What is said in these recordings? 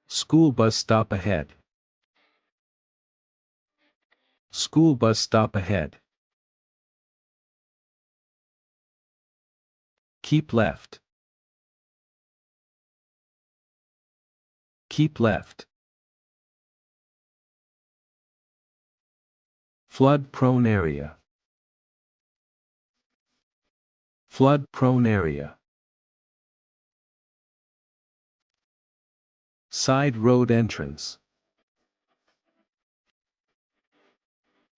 School bus stop ahead. School bus stop ahead. Keep left. Keep left. Flood-prone area. Flood-prone area. Side road entrance.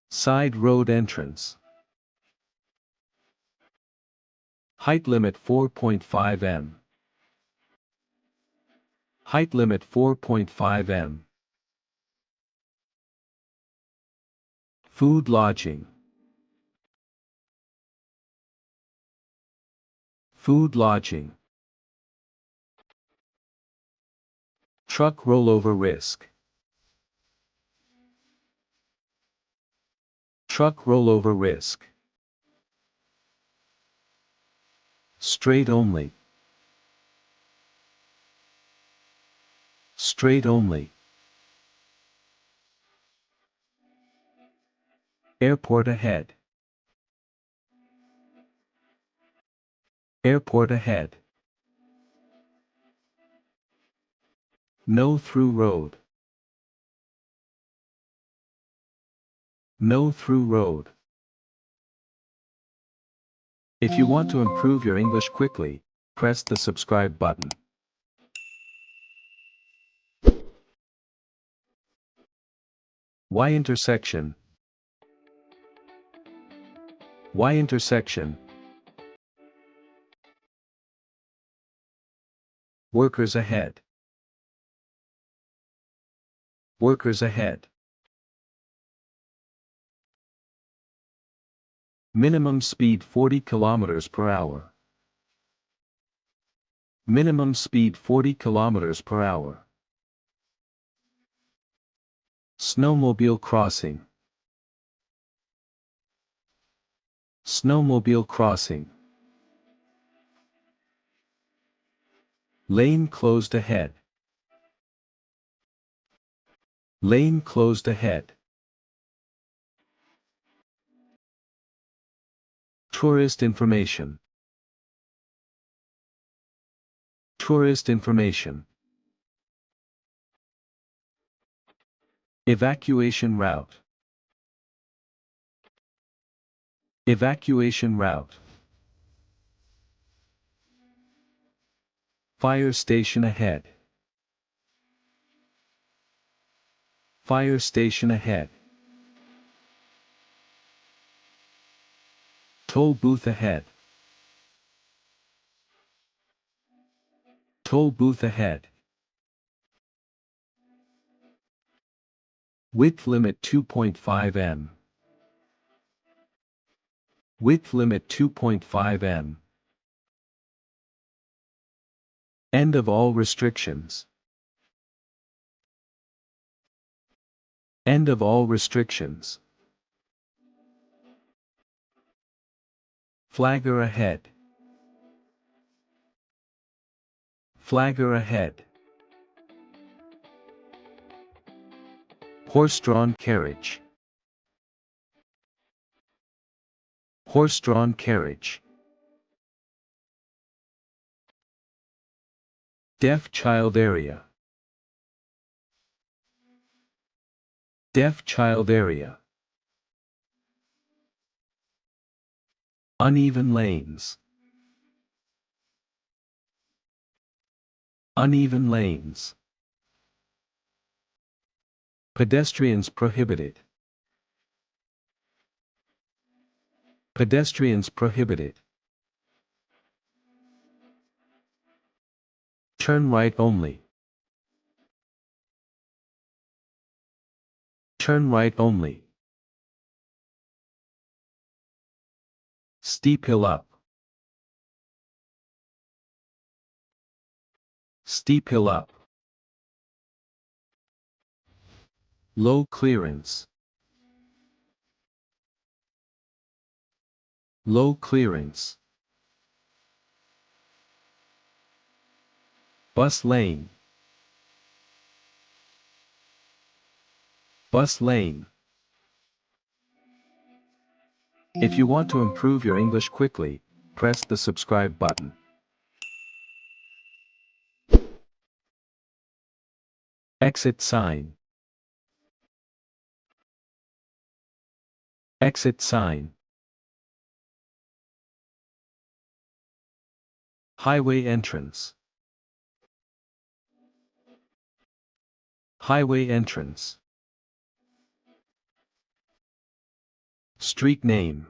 Side road entrance. Height limit 4.5 m. Height limit 4.5 m. Food lodging. Food lodging. Truck rollover risk. Truck rollover risk. Straight only. Straight only. Airport ahead. Airport ahead. No through road. No through road. If you want to improve your English quickly, press the subscribe button. Y intersection. Y intersection. Workers ahead. Workers ahead. Minimum speed 40 km per hour. Minimum speed 40 km per hour. Snowmobile crossing. Snowmobile crossing. Lane closed ahead. Lane closed ahead. Tourist information. Tourist information. Evacuation route. Evacuation route. Fire station ahead. Fire station ahead. Toll booth ahead. Toll booth ahead. Width limit 2.5 m. Width limit 2.5 m. End of all restrictions. End of all restrictions. Flagger ahead. Flagger ahead. Horse-drawn carriage. Horse-drawn carriage. Deaf child area. Deaf child area. Uneven lanes. Uneven lanes. Pedestrians prohibited. Pedestrians prohibited. Turn right only. Turn right only. Steep hill up. Steep hill up. Low clearance. Low clearance. Bus lane. Bus lane. If you want to improve your English quickly, press the subscribe button. Exit sign. Exit sign. Highway entrance. Highway entrance. Street name.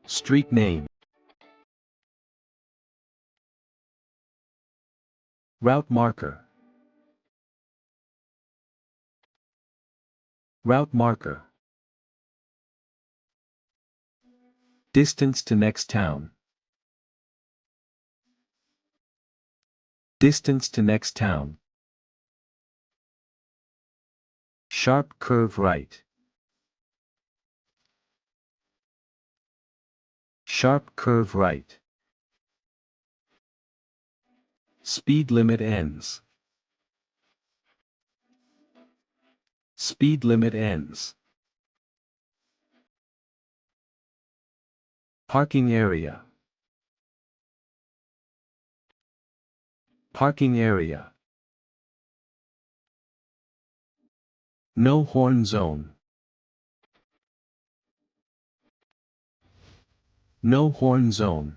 Street name. Route marker. Route marker. Distance to next town. Distance to next town. Sharp curve right. Sharp curve right. Speed limit ends. Speed limit ends. Parking area. Parking area. No horn zone. No horn zone.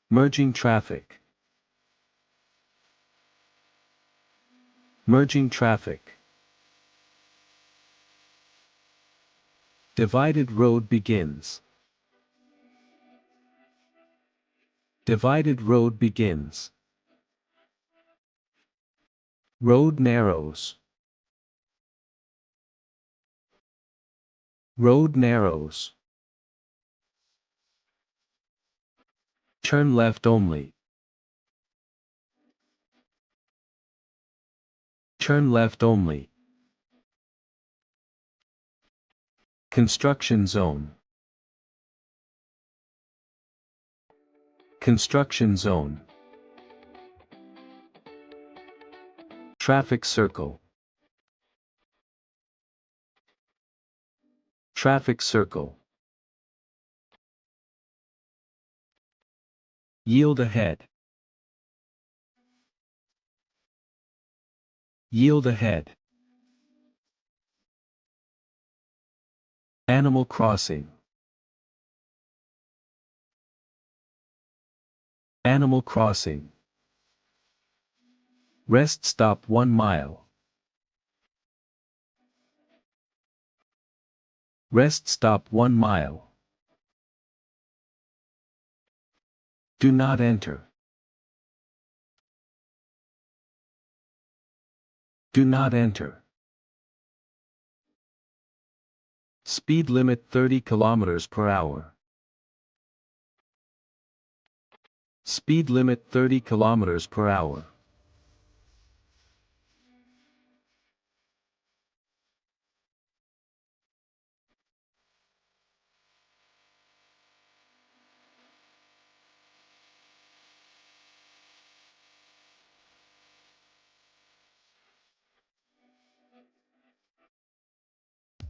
Merging traffic. Merging traffic. Divided road begins. Divided road begins. Road narrows. Road narrows. Turn left only. Turn left only. Construction zone. Construction zone. Traffic circle. Traffic circle. Yield ahead. Yield ahead. Animal crossing. Animal crossing. Rest stop 1 mile. Rest stop 1 mile. Do not enter. Do not enter. Speed limit 30 kilometers per hour. Speed limit 30 kilometers per hour.